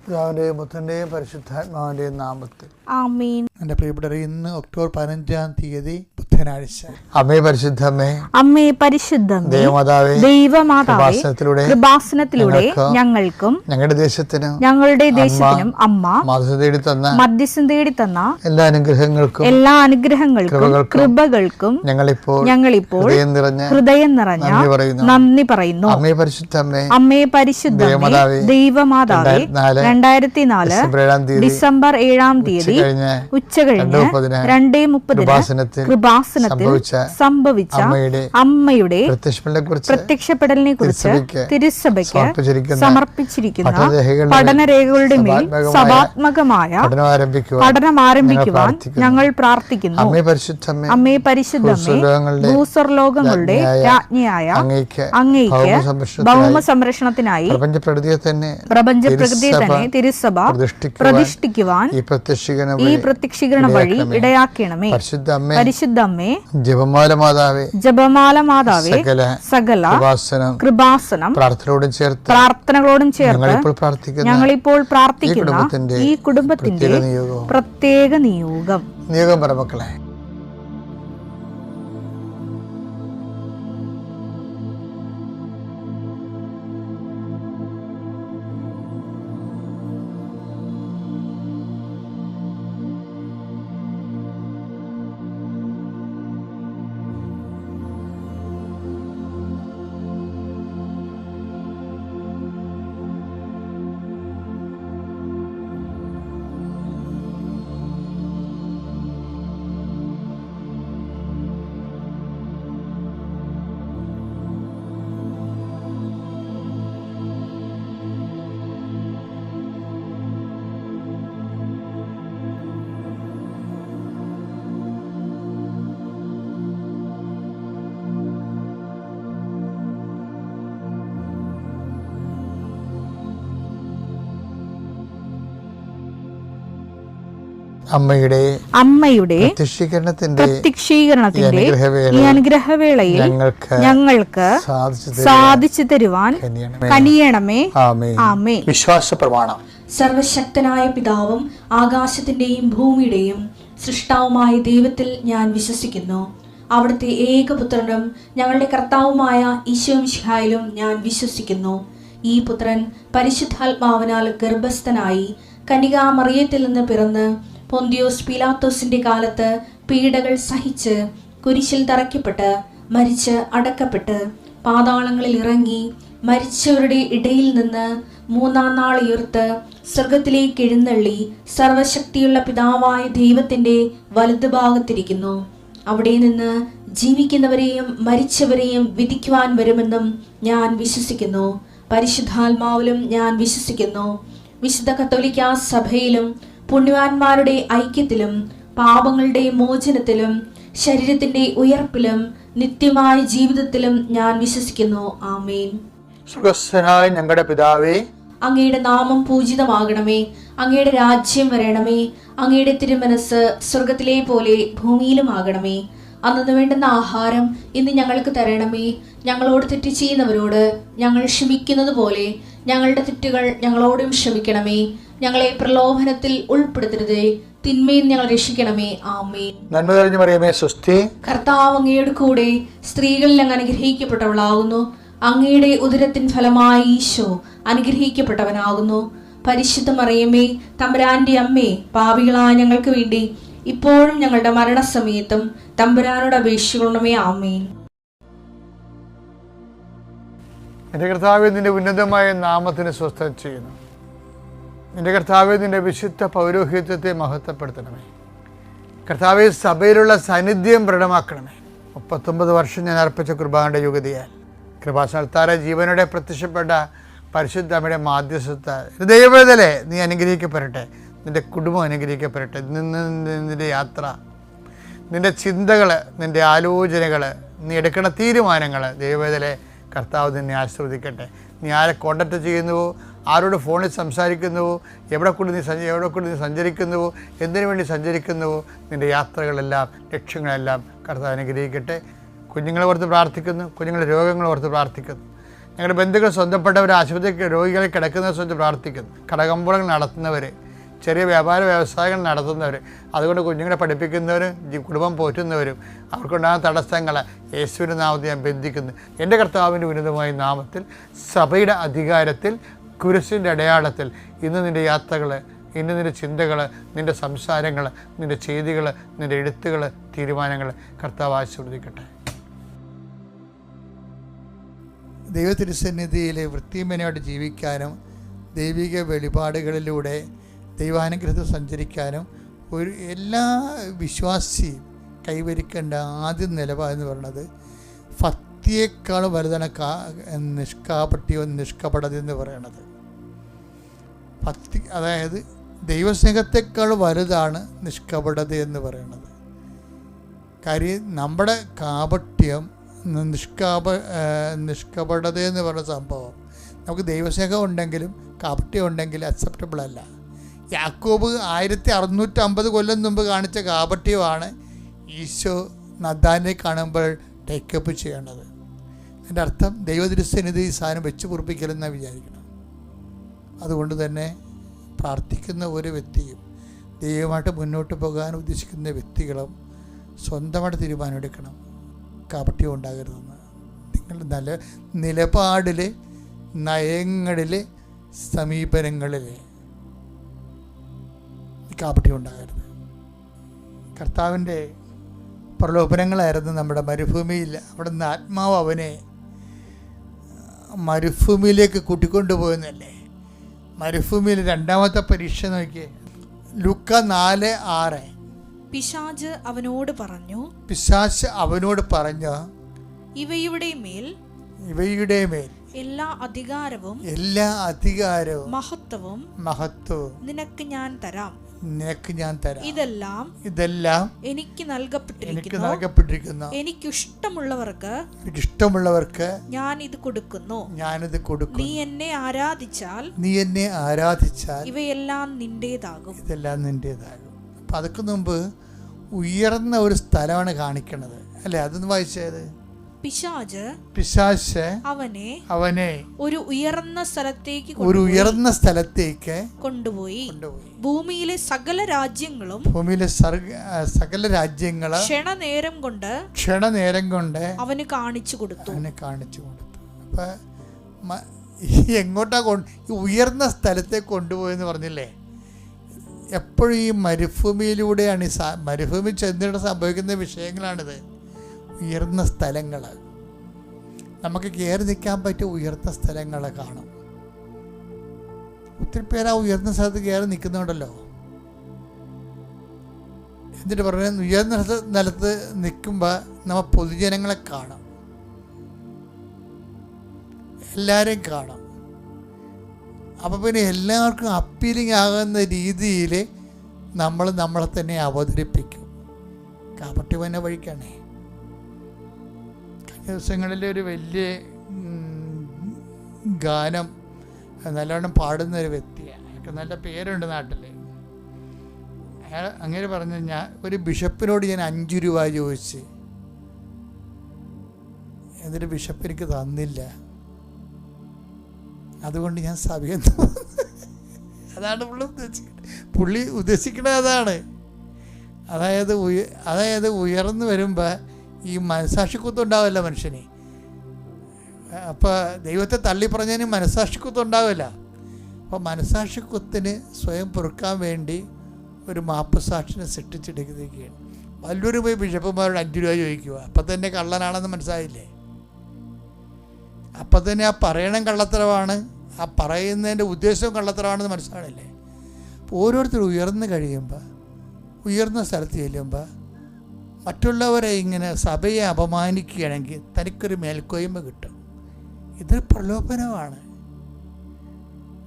പിതാവിൻ്റെയും പുത്രൻ്റെയും പരിശുദ്ധാത്മാവിൻ്റെയും നാമത്തിൽ ആമേൻ. എൻ്റെ പ്രിയപ്പെട്ടവരെ, ഇന്ന് ഒക്ടോബർ 15-ാം തീയതി ബുധനാഴ്ച. അമ്മേ പരിശുദ്ധമ്മേ, അമ്മേ പരിശുദ്ധമേ, ദൈവമാതാവേ, ദൈവമാതാവേ, കൃപാസനത്തിലൂടെ ഞങ്ങൾക്കും ഞങ്ങളുടെ ദേശത്തിനും അമ്മ മധ്യസ്ഥം തേടി തന്ന എല്ലാ അനുഗ്രഹങ്ങൾക്കും കൃപകൾക്കും ഞങ്ങളിപ്പോൾ ഹൃദയം നിറഞ്ഞ നന്ദി പറയുന്നു. അമ്മേ പരിശുദ്ധമ്മേ, അമ്മേ പരിശുദ്ധമേ, ദൈവമാതാവേ, 2004 ഡിസംബർ 7-ാം തീയതി ഉച്ചകഴിഞ്ഞ് 2:30 കൃപാസനത്തിൽ സംഭവിച്ച അമ്മയുടെ പ്രത്യക്ഷപ്പെടലിനെ കുറിച്ച് തിരുസഭയ്ക്ക് സമർപ്പിച്ചിരിക്കുന്ന പഠനരേഖകളുടെ മേൽ സഭാത്മകമായ പഠനം ആരംഭിക്കുവാൻ ഞങ്ങൾ പ്രാർത്ഥിക്കുന്നു. അമ്മേ പരിശുദ്ധമേ, ഭൂസ്വർലോകങ്ങളുടെ രാജ്ഞിയായ അങ്ങേയ്ക്ക് ഭൗമ സംരക്ഷണത്തിനായി പ്രപഞ്ചപ്രകൃതിയെ തന്നെ തിരുസഭ പ്രതിഷ്ഠിക്കുവാൻ ഈ പ്രത്യക്ഷീകരണ വഴി ഇടയാക്കണമേ. പരിശുദ്ധമ്മേ, ജപമാല മാതാവേ, സകല കൃപാസനം പ്രാർത്ഥനകളോടും ചേർത്ത് ഞങ്ങളിപ്പോൾ പ്രാർത്ഥിക്കുന്ന ഈ കുടുംബത്തിന്റെ പ്രത്യേക നിയോഗം പറ മക്കളെ. അമ്മയുടെ പ്രത്യക്ഷീകരണത്തിന്റെ ഈ അനുഗ്രഹവേളയിൽ ഞങ്ങൾക്ക് സാധിച്ചു തരുവാൻ കനിയണമേ. ആമേൻ. വിശ്വാസ പ്രമാണം. സർവശക്തനായ പിതാവും ആകാശത്തിന്റെയും ഭൂമിയുടെയും സൃഷ്ടാവുമായ ദൈവത്തിൽ ഞാൻ വിശ്വസിക്കുന്നു. അവിടുത്തെ ഏകപുത്രനും ഞങ്ങളുടെ കർത്താവുമായ ഈശോമിശിഹായിലും ഞാൻ വിശ്വസിക്കുന്നു. ഈ പുത്രൻ പരിശുദ്ധാത്മാവിനാൽ ഗർഭസ്ഥനായി കന്യകാമറിയത്തിൽ നിന്ന് പിറന്ന് പൊന്തിയോസ് പീലാത്തോസിന്റെ കാലത്ത് പീഡകൾ സഹിച്ച് കുരിശിൽ തറയ്ക്കപ്പെട്ട് മരിച്ച് അടക്കപ്പെട്ട് പാതാളങ്ങളിൽ ഇറങ്ങി മരിച്ചവരുടെ ഇടയിൽ നിന്ന് 3-ാം നാൾ ഉയർത്ത് സ്വർഗത്തിലേക്ക് എഴുന്നള്ളി സർവശക്തിയുള്ള പിതാവായ ദൈവത്തിന്റെ വലതുഭാഗത്തിരിക്കുന്നു. അവിടെ നിന്ന് ജീവിക്കുന്നവരെയും മരിച്ചവരെയും വിധിക്കുവാൻ വരുമെന്നും ഞാൻ വിശ്വസിക്കുന്നു. പരിശുദ്ധാത്മാവിലും ഞാൻ വിശ്വസിക്കുന്നു. വിശുദ്ധ കത്തോലിക്കാ സഭയിലും പുണ്യവാന്മാരുടെ ഐക്യത്തിലും പാപങ്ങളുടെ മോചനത്തിലും ശരീരത്തിന്റെ ഉയർപ്പിലും നിത്യമായ ജീവിതത്തിലും ഞാൻ വിശ്വസിക്കുന്നു. ആമേൻ. സ്വർഗ്ഗസ്ഥനായ ഞങ്ങളുടെ പിതാവേ, അങ്ങയുടെ നാമം പൂജിതമാകണമേ. അങ്ങയുടെ രാജ്യം വരണമേ. അങ്ങയുടെ തിരുമനസ് സ്വർഗത്തിലെ പോലെ ഭൂമിയിലും ആകണമേ. അന്നു വേണ്ടുന്ന ആഹാരം ഇന്ന് ഞങ്ങൾക്ക് തരണമേ. ഞങ്ങളോട് തെറ്റ് ചെയ്യുന്നവരോട് ഞങ്ങൾ ക്ഷമിക്കുന്നത് പോലെ ഞങ്ങളുടെ തെറ്റുകൾ ഞങ്ങളോടും ക്ഷമിക്കണമേ. ഞങ്ങളെ പ്രലോഭനത്തിൽ ഉൾപ്പെടുത്തരുതേ, തിന്മയിൽ ഞങ്ങൾ രക്ഷിക്കണമേ. ആമേൻ. നന്മ നിറഞ്ഞ മറിയമേ, സ്വസ്തി. കർത്താവ് അങ്ങയുടെ കൂടെ സ്ത്രീകളിൽ അങ്ങ് അനുഗ്രഹിക്കപ്പെട്ടവളാകുന്നു. അങ്ങയുടെ ഉദരത്തിൻ ഫലമായി ഈശോ അനുഗ്രഹിക്കപ്പെട്ടവനാകുന്നു. പരിശുദ്ധ മറിയമേ, തമ്പുരാന്റെ അമ്മേ, പാപികളായ ഞങ്ങൾക്ക് വേണ്ടി ഇപ്പോഴും ഞങ്ങളുടെ മരണസമയത്തും തമ്പുരാനോട് അപേക്ഷിക്കണമേ. ആമേൻ. എൻ്റെ കർത്താവേ, നിന്റെ ഉന്നതമായ നാമത്തിന് സ്വസ്ഥം ചെയ്യുന്നു. നിന്റെ കർത്താവേ, നിന്റെ വിശുദ്ധ പൗരോഹിത്യത്തെ മഹത്വപ്പെടുത്തണമേ. കർത്താവേ, സഭയിലുള്ള സാന്നിധ്യം ദൃഢമാക്കണമേ. 39 വർഷം ഞാൻ അർപ്പിച്ച കുർബാനയുടെ യുഗതിയാൽ കൃപാസനത്താരെ ജീവനോടെ പ്രത്യക്ഷപ്പെട്ട പരിശുദ്ധ അമ്മയുടെ മാധ്യസ്ഥത ദൈവവേദലേ, നീ അനുഗ്രഹിക്കപ്പെടട്ടെ. നിന്റെ കുടുംബം അനുഗ്രഹിക്കപ്പെടട്ടെ. നിന്റെ യാത്ര, നിന്റെ ചിന്തകൾ, നിന്റെ ആലോചനകൾ, നീ എടുക്കുന്ന തീരുമാനങ്ങൾ ദൈവവേദലേ കർത്താവ് നിന്നെ ആശീർവദിക്കട്ടെ. നീ ആരെ കോണ്ടാക്ട് ചെയ്യുന്നുവോ, ആരോട് ഫോണിൽ സംസാരിക്കുന്നുവോ, എവിടെ കൂടി നീ സഞ്ചരിക്കുന്നുവോ, എന്തിനു വേണ്ടി സഞ്ചരിക്കുന്നുവോ, നിൻ്റെ യാത്രകളെല്ലാം ലക്ഷ്യങ്ങളെല്ലാം കർത്താവ് അനുഗ്രഹിക്കട്ടെ. കുഞ്ഞുങ്ങളെ ഓർത്ത് പ്രാർത്ഥിക്കുന്നു, കുഞ്ഞുങ്ങളുടെ രോഗങ്ങളെ ഓർത്ത് പ്രാർത്ഥിക്കുന്നു. ഞങ്ങളുടെ ബന്ധുക്കൾ സ്വന്തപ്പെട്ടവർ, ആശുപത്രി രോഗികളെ കിടക്കുന്നവരെ സംബന്ധിച്ച് പ്രാർത്ഥിക്കുന്നു. കടകമ്പോളങ്ങൾ നടത്തുന്നവർ, ചെറിയ വ്യാപാര വ്യവസായങ്ങൾ നടത്തുന്നവർ, അതുകൊണ്ട് കുഞ്ഞുങ്ങളെ പഠിപ്പിക്കുന്നവരും കുടുംബം പോറ്റുന്നവരും, അവർക്കുണ്ടാകുന്ന തടസ്സങ്ങളെ യേശുവിൻ്റെ നാമത്തിൽ ഞാൻ ബന്ധിക്കുന്നു. എൻ്റെ കർത്താവിൻ്റെ ഉന്നതമായ നാമത്തിൽ, സഭയുടെ അധികാരത്തിൽ, കുരിശിൻ്റെ അടയാളത്തിൽ ഇന്ന് നിൻ്റെ യാത്രകൾ, ഇന്ന് നിൻ്റെ ചിന്തകൾ, നിൻ്റെ സംസാരങ്ങൾ, നിൻ്റെ ചെയ്തികൾ, നിൻ്റെ എഴുത്തുകൾ, തീരുമാനങ്ങൾ കർത്താവ് ആശീർവദിക്കട്ടെ. ദൈവതിരുസന്നിധിയിൽ വൃത്തിമനയോടെ ജീവിക്കാനും ദൈവിക വെളിപാടുകളിലൂടെ ദൈവാനുഗ്രഹത്തിൽ സഞ്ചരിക്കാനും എല്ലാ വിശ്വാസിയും കൈവരിക്കേണ്ട ആദ്യ നിലപാടെന്ന് പറയുന്നത് ഭക്തിയേക്കാൾ വലുതാണ് നിഷ്കാപട്യവും നിഷ്കപടത എന്ന് പറയുന്നത്. ഭക്തി, അതായത് ദൈവസ്നേഹത്തെക്കാൾ വലുതാണ് നിഷ്കപടത എന്ന് പറയുന്നത്. കാര്യം നമ്മുടെ കാപട്യം, നിഷ്കപടത എന്ന് പറയുന്ന സംഭവം നമുക്ക് ദൈവസ്നേഹം ഉണ്ടെങ്കിലും കാപട്യം ഉണ്ടെങ്കിലും അക്സെപ്റ്റബിൾ അല്ല. യാക്കോബ് 1650 കൊല്ലം മുമ്പ് കാണിച്ച കാപട്യമാണ് ഈശോ നദാനെ കാണുമ്പോൾ ടേക്കപ്പ് ചെയ്യേണ്ടത്. എൻ്റെ അർത്ഥം ദൈവതിരുസന്നിധി ഈ സാധനം വെച്ച് പൊറുപ്പിക്കലെന്നാണ് വിചാരിക്കണം. അതുകൊണ്ട് തന്നെ പ്രാർത്ഥിക്കുന്ന ഒരു വ്യക്തിയും ദൈവമായിട്ട് മുന്നോട്ട് പോകാൻ ഉദ്ദേശിക്കുന്ന വ്യക്തികളും സ്വന്തമായിട്ട് തീരുമാനമെടുക്കണം, കാപട്യം ഉണ്ടാകരുതെന്ന്. നിങ്ങളുടെ നല്ല നിലപാടിൽ, നയങ്ങളിൽ, സമീപനങ്ങളിൽ കാപട്യം ഉണ്ടാകരുത്. കർത്താവിൻ്റെ പ്രലോഭനങ്ങളായിരുന്നു നമ്മുടെ മരുഭൂമിയിൽ. അവിടെ നിന്ന് ആത്മാവ് അവനെ മരുഭൂമിയിലേക്ക് കൂട്ടിക്കൊണ്ടുപോകുന്നല്ലേ. മരുഭൂമിയിൽ രണ്ടാമത്തെ പരീക്ഷ നോക്കിയേ, ലൂക്ക 4:6. പിശാച് അവനോട് പറഞ്ഞു, ഇവയുടെ മേൽ എല്ലാ അധികാരവും മഹത്വവും നിനക്ക് ഞാൻ തരാം. ഇതെല്ലാം എനിക്ക് നൽകപ്പെട്ടിരിക്കുന്നു. എനിക്കിഷ്ടമുള്ളവർക്ക് ഞാൻ ഇത് കൊടുക്കുന്നു. നീ എന്നെ ആരാധിച്ചാൽ ഇവയെല്ലാം നിന്റേതാകും. അപ്പം അതൊക്കെ മുമ്പ് ഉയർന്ന ഒരു സ്ഥലമാണ് കാണിക്കണത് അല്ലേ? അതൊന്ന് വായിച്ചത്. പിശാച് അവനെ ഒരു ഉയർന്ന സ്ഥലത്തേക്ക് കൊണ്ടുപോയി ഭൂമിയിലെ സകല രാജ്യങ്ങളും ക്ഷണനേരം കൊണ്ട് അവന് കാണിച്ചു കൊടുത്തു. അപ്പൊ എങ്ങോട്ടാ ഉയർന്ന സ്ഥലത്തേക്ക് കൊണ്ടുപോയെന്ന് പറഞ്ഞില്ലേ? എപ്പോഴും ഈ മരുഭൂമിയിലൂടെയാണ് മരുഭൂമി ചെന്നിട്ട് സംഭവിക്കുന്ന വിഷയങ്ങളാണിത്. ഉയർന്ന സ്ഥലങ്ങൾ, നമുക്ക് കയറി നിൽക്കാൻ പറ്റിയ ഉയർന്ന സ്ഥലങ്ങൾ കാണും. ഒത്തിരി പേര് ആ ഉയർന്ന സ്ഥലത്ത് കയറി നിൽക്കുന്നുണ്ടല്ലോ. എന്നിട്ട് പറഞ്ഞാൽ ഉയർന്ന സ്ഥലത്ത് നിൽക്കുമ്പോൾ നമ്മൾ പൊതുജനങ്ങളെ കാണും, എല്ലാവരെയും കാണും. അപ്പോൾ പിന്നെ എല്ലാവർക്കും അപ്പീലിംഗ് ആകുന്ന രീതിയിൽ നമ്മളെ തന്നെ അവതരിപ്പിക്കും. കാപട്യം തന്നെ വഴിക്കാണേ. കഴിഞ്ഞ ദിവസങ്ങളിൽ ഒരു വലിയ ഗാനം നല്ലോണം പാടുന്നൊരു വ്യക്തിയാണ്. അയാൾക്ക് നല്ല പേരുണ്ട് നാട്ടിൽ. അയാൾ അങ്ങനെ പറഞ്ഞു, ഞാൻ ഒരു ബിഷപ്പിനോട് ഞാൻ 5 രൂപ ചോദിച്ച്, എന്നിട്ട് ബിഷപ്പ് എനിക്ക് തന്നില്ല. അതുകൊണ്ട് ഞാൻ സഭയിൽ അതാണ് പുള്ളി ഉദ്ദേശിക്കുന്നത്. അതാണ് അതായത് ഉയർന്നു വരുമ്പോൾ ഈ മനസാക്ഷിക്കുത്തുണ്ടാവില്ല മനുഷ്യന്. അപ്പോൾ ദൈവത്തെ തള്ളി പറഞ്ഞതിന് മനസാക്ഷിക്കുത്തുണ്ടാവില്ല. അപ്പോൾ മനസാക്ഷിക്കുത്തിന് സ്വയം പൊറുക്കാൻ വേണ്ടി ഒരു മാപ്പ് സാക്ഷിനെ സൃഷ്ടിച്ചെടുക്കുകയാണ്. വല്ലൂർ പോയി ബിഷപ്പുമാരോട് 5 രൂപ ചോദിക്കുക. അപ്പം തന്നെ കള്ളനാണെന്ന് മനസ്സിലായില്ലേ? അപ്പം തന്നെ ആ പറയണം കള്ളത്തരമാണ്, ആ പറയുന്നതിൻ്റെ ഉദ്ദേശവും കള്ളത്തരമാണെന്ന് മനസ്സിലാണില്ലേ? അപ്പോൾ ഓരോരുത്തരും ഉയർന്നു കഴിയുമ്പോൾ, ഉയർന്ന സ്ഥലത്ത് ചെല്ലുമ്പോൾ മറ്റുള്ളവരെ ഇങ്ങനെ സഭയെ അപമാനിക്കുകയാണെങ്കിൽ തനിക്കൊരു മേൽക്കോയ്മ കിട്ടും. ഇതൊരു പ്രലോഭനമാണ്.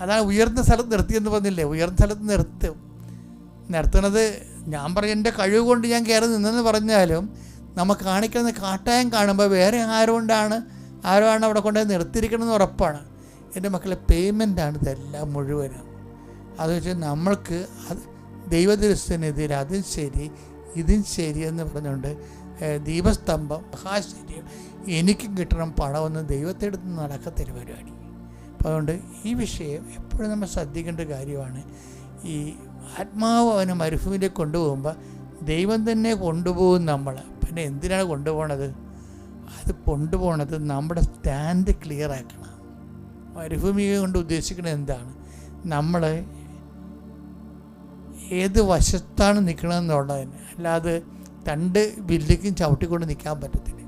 അതാണ് ഉയർന്ന സ്ഥലത്ത് നിർത്തിയെന്ന് പറഞ്ഞില്ലേ? ഉയർന്ന സ്ഥലത്ത് നിർത്തുന്നത് ഞാൻ പറയും എൻ്റെ കഴിവ് കൊണ്ട് ഞാൻ കയറി നിന്നെന്ന് പറഞ്ഞാലും നമുക്ക് കാണിക്കുന്ന കാട്ടായം കാണുമ്പോൾ വേറെ ആരോ ആണ് അവിടെ കൊണ്ടുപോയി നിർത്തിയിരിക്കണമെന്ന് ഉറപ്പാണ്. എൻ്റെ മക്കളെ പേയ്മെൻ്റാണ് ഇതെല്ലാം മുഴുവനും. അത് വെച്ചാൽ നമ്മൾക്ക് അത് ദൈവദൃശ്യനെതിരെ അതും ശരി ഇതും ശരിയെന്ന് പറഞ്ഞുകൊണ്ട് ദീപസ്തംഭം, മഹാശരീരം എനിക്കും കിട്ടണം പണമെന്ന് ദൈവത്തെടുത്ത് നടക്കത്തൊരു പരിപാടി. അപ്പോൾ അതുകൊണ്ട് ഈ വിഷയം എപ്പോഴും നമ്മൾ ശ്രദ്ധിക്കേണ്ട കാര്യമാണ്. ഈ ആത്മാവ് അവനെ മരുഭൂമിയിലേക്ക് കൊണ്ടുപോകുമ്പോൾ ദൈവം തന്നെ കൊണ്ടുപോകും നമ്മളെ. പിന്നെ എന്തിനാണ് കൊണ്ടുപോകണത്? അത് കൊണ്ടുപോകണത് നമ്മുടെ സ്റ്റാൻഡ് ക്ലിയർ ആക്കണം. മരുഭൂമി കൊണ്ട് ഉദ്ദേശിക്കുന്നത് എന്താണ്? നമ്മൾ ഏത് വശത്താണ് നിൽക്കണമെന്നുള്ളതിന്. അല്ലാതെ രണ്ട് ബില്ലിക്കും ചവിട്ടിക്കൊണ്ട് നിൽക്കാൻ പറ്റത്തില്ല.